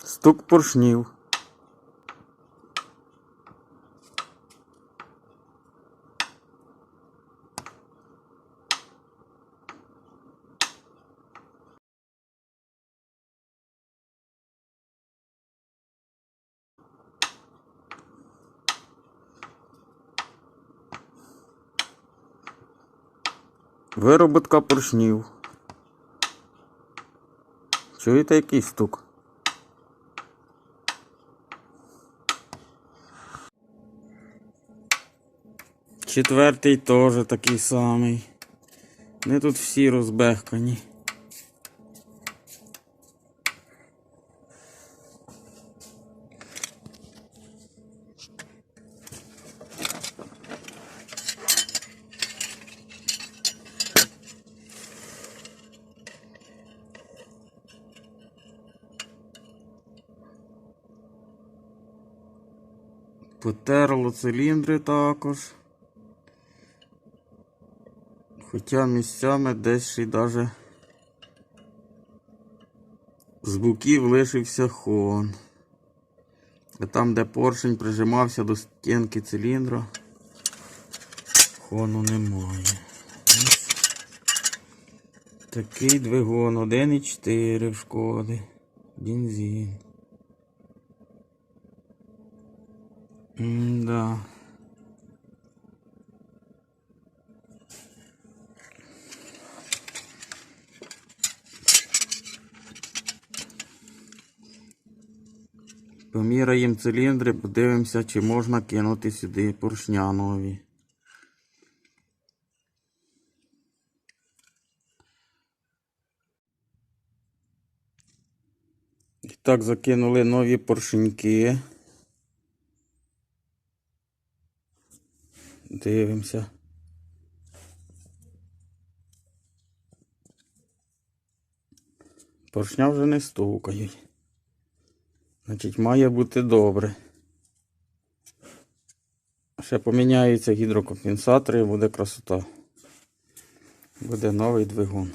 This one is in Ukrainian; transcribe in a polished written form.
Стук поршнів. Вироботка поршнів. Чуєте, який стук? Четвертий теж такий самий. Вони тут всі розбехкані. Потерло циліндри також. Хоча місцями десь ще й даже з боків лишився хон. А там, де поршень прижимався до стінки циліндра, хону немає. Ось такий двигун 1,4 в Шкоди. Бензин. Да. Поміряємо циліндри, подивимося, чи можна кинути сюди поршня нові. І так, закинули нові поршеньки. Дивимося. Поршня вже не стукають. Значить, має бути добре. Ще поміняються гідрокомпенсатори і буде красота. Буде новий двигун.